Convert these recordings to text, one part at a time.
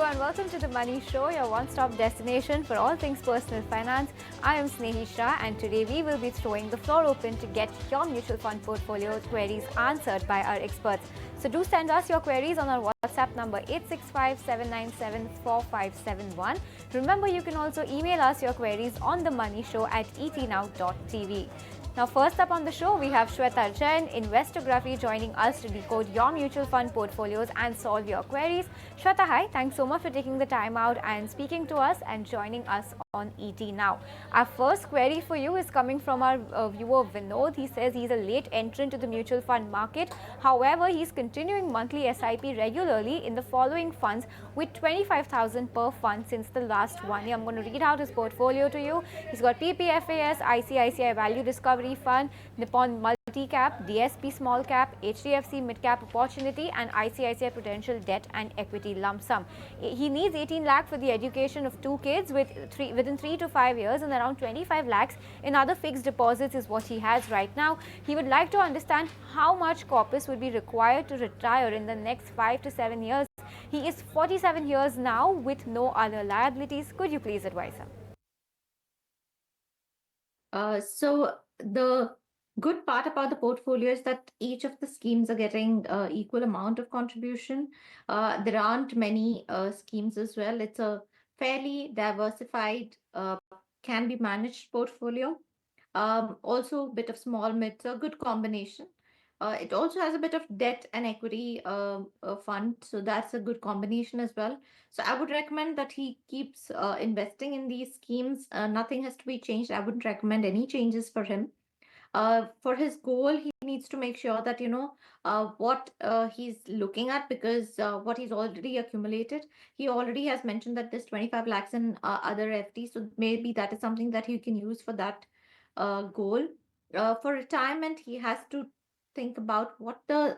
Hello and welcome to the Money Show, your one-stop destination for all things personal finance. I am Snehi Shah and today we will be throwing the floor open to get your mutual fund portfolio queries answered by our experts. So do send us your queries on our WhatsApp number 865-797-4571. Remember, you can also email us your queries on the Money Show at etnow.tv. Now, first up on the show, we have Shweta Jain, Investorography, joining us to decode your mutual fund portfolios and solve your queries. Shweta, hi. Thanks so much for taking the time out and speaking to us and joining us on ET Now. Our first query for you is coming from our viewer Vinod. He says he's a late entrant to the mutual fund market. However, he's continuing monthly SIP regularly in the following funds with 25,000 per fund since the last 1 year. I'm going to read out his portfolio to you. He's got PPFAS, ICICI Value Discovery Fund, Nippon Multi-Cap, DSP Small Cap, HDFC Mid-Cap Opportunity and ICICI Prudential Debt and Equity Lump Sum. He needs 18 lakh for the education of 2 kids within 3 to 5 years, and around 25 lakhs in other fixed deposits is what he has right now. He would like to understand how much corpus would be required to retire in the next 5 to 7 years. He is 47 years now with no other liabilities. Could you please advise him? So the good part about the portfolio is that each of the schemes are getting equal amount of contribution. There aren't many schemes as well. It's a fairly diversified, can be managed portfolio. Also a bit of small mid, so a good combination. It also has a bit of debt and equity fund, so that's a good combination as well. So I would recommend that he keeps investing in these schemes. Nothing has to be changed. I wouldn't recommend any changes for him. For his goal, he needs to make sure that what he's looking at, because what he's already accumulated, he already has mentioned that there's 25 lakhs in other FDs, so maybe that is something that he can use for that goal. For retirement, he has to think about what the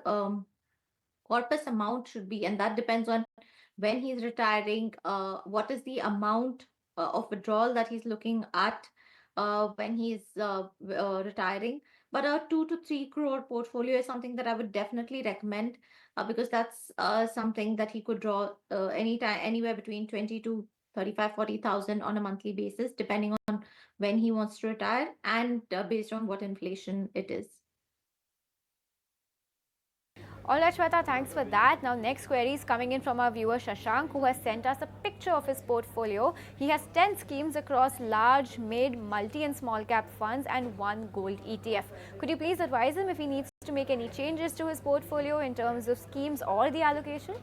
corpus amount should be, and that depends on when he's retiring, what is the amount of withdrawal that he's looking at when he's retiring. But a 2 to 3 crore portfolio is something that I would definitely recommend, because that's something that he could draw anytime, anywhere between 20 to 35, 40,000 on a monthly basis, depending on when he wants to retire and based on what inflation it is. Alright, Shweta, thanks for that. Now, next query is coming in from our viewer Shashank, who has sent us a picture of his portfolio. He has 10 schemes across large, mid, multi and small cap funds and 1 gold ETF. Could you please advise him if he needs to make any changes to his portfolio in terms of schemes or the allocations?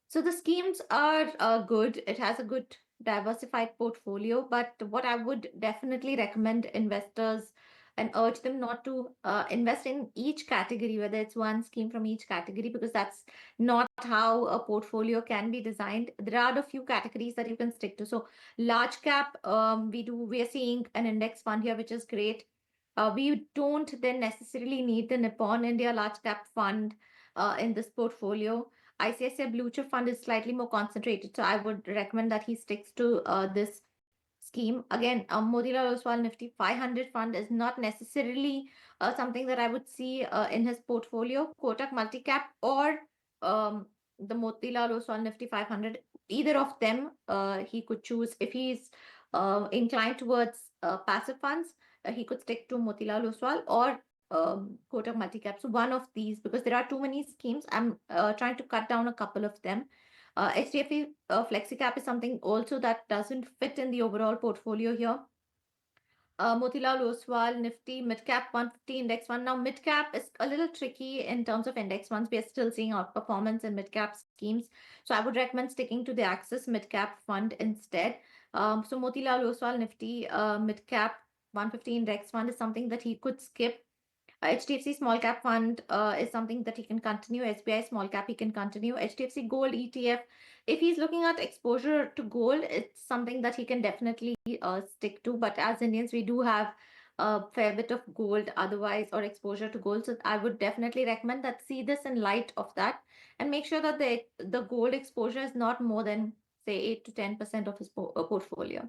So the schemes are good. It has a good diversified portfolio, but what I would definitely recommend investors and urge them not to invest in each category, whether it's one scheme from each category, because that's not how a portfolio can be designed. There are a few categories that you can stick to. So large cap, we are seeing an index fund here, which is great. We don't then necessarily need the Nippon India large cap fund in this portfolio. ICICI Blue Chip Fund is slightly more concentrated, so I would recommend that he sticks to this scheme. Again, Motilal Oswal Nifty 500 fund is not necessarily something that I would see in his portfolio. Kotak Multicap or the Motilal Oswal Nifty 500, either of them he could choose. If he's inclined towards passive funds, he could stick to Motilal Oswal or Kotak Multicap. So one of these, because there are too many schemes, I'm trying to cut down a couple of them. HDFC FlexiCap is something also that doesn't fit in the overall portfolio here. Motilal Oswal Nifty Midcap 150 Index Fund. Now Midcap is a little tricky in terms of index funds. We are still seeing outperformance in midcap schemes, so I would recommend sticking to the Axis Midcap Fund instead. So Motilal Oswal Nifty Midcap 150 Index Fund is something that he could skip. HDFC Small Cap Fund is something that he can continue. SBI Small Cap he can continue. HDFC Gold ETF, if he's looking at exposure to gold, it's something that he can definitely stick to. But as Indians, we do have a fair bit of gold otherwise, or exposure to gold. So I would definitely recommend that see this in light of that and make sure that the gold exposure is not more than, say, 8 to 10% of his portfolio.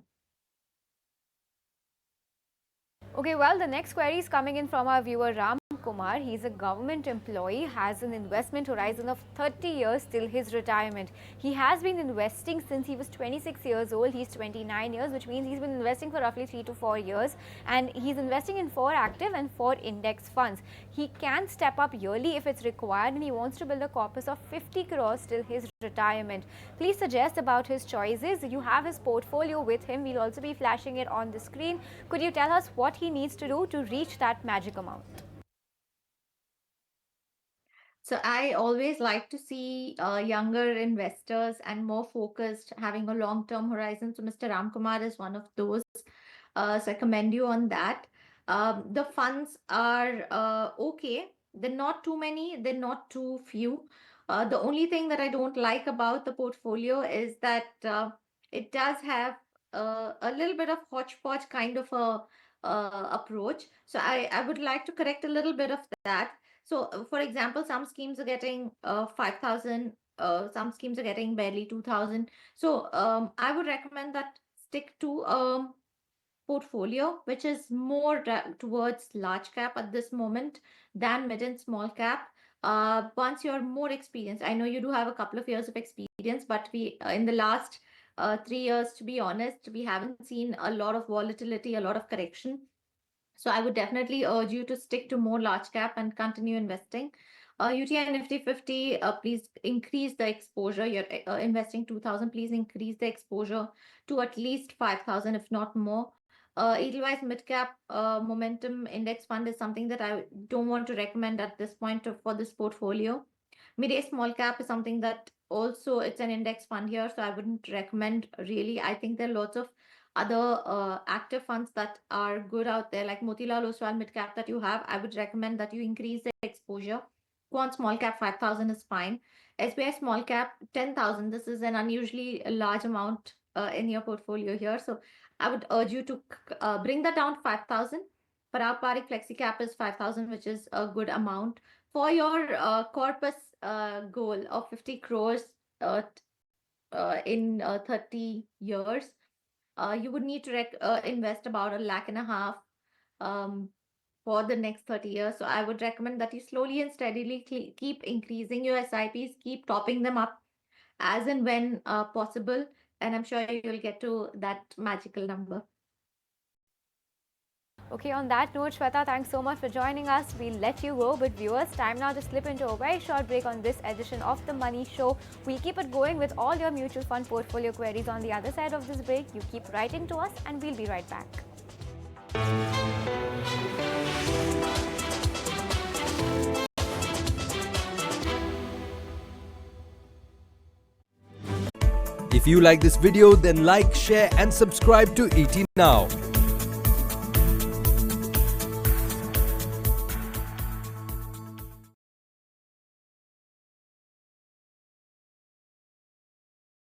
Okay, well, the next query is coming in from our viewer Ramkumar. Ramkumar. He's a government employee, has an investment horizon of 30 years till his retirement. He has been investing since he was 26 years old. He's 29 years, which means he's been investing for roughly 3 to 4 years, and he's investing in 4 active and 4 index funds. He can step up yearly if it's required, and he wants to build a corpus of 50 crores till his retirement. Please suggest about his choices. You have his portfolio with him. We'll also be flashing it on the screen. Could you tell us what he needs to do to reach that magic amount? So I always like to see younger investors and more focused, having a long-term horizon. So Mr. Ramkumar is one of those. So I commend you on that. The funds are okay. They're not too many. They're not too few. The only thing that I don't like about the portfolio is that it does have a little bit of hodgepodge kind of a approach. So I would like to correct a little bit of that. So, for example, some schemes are getting 5,000, some schemes are getting barely 2,000. So, I would recommend that stick to portfolio, which is more towards large cap at this moment than mid and small cap. Once you're more experienced, I know you do have a couple of years of experience, but we in the last 3 years, to be honest, we haven't seen a lot of volatility, a lot of correction. So I would definitely urge you to stick to more large cap and continue investing. UTI Nifty 50, please increase the exposure. You're investing 2,000, please increase the exposure to at least 5,000, if not more. Edelweiss Mid Cap Momentum Index Fund is something that I don't want to recommend at this point for this portfolio. Mid-A Small Cap is something that also it's an index fund here, so I wouldn't recommend really. I think there are lots of other active funds that are good out there, like Motilal Oswal Mid Cap that you have. I would recommend that you increase the exposure. Quant Small Cap 5,000 is fine. SBI Small Cap 10,000. This is an unusually large amount in your portfolio here. So I would urge you to bring that down to 5,000. Parag Parikh Flexi Cap is 5,000, which is a good amount. For your corpus goal of 50 crores in 30 years, you would need to invest about 1.5 lakh for the next 30 years. So I would recommend that you slowly and steadily keep increasing your SIPs, keep topping them up as and when possible. And I'm sure you'll get to that magical number. Okay, on that note, Shweta, thanks so much for joining us. We'll let you go, but viewers, time now to slip into a very short break on this edition of The Money Show. We'll keep it going with all your mutual fund portfolio queries on the other side of this break. You keep writing to us and we'll be right back. If you like this video, then like, share and subscribe to ET Now.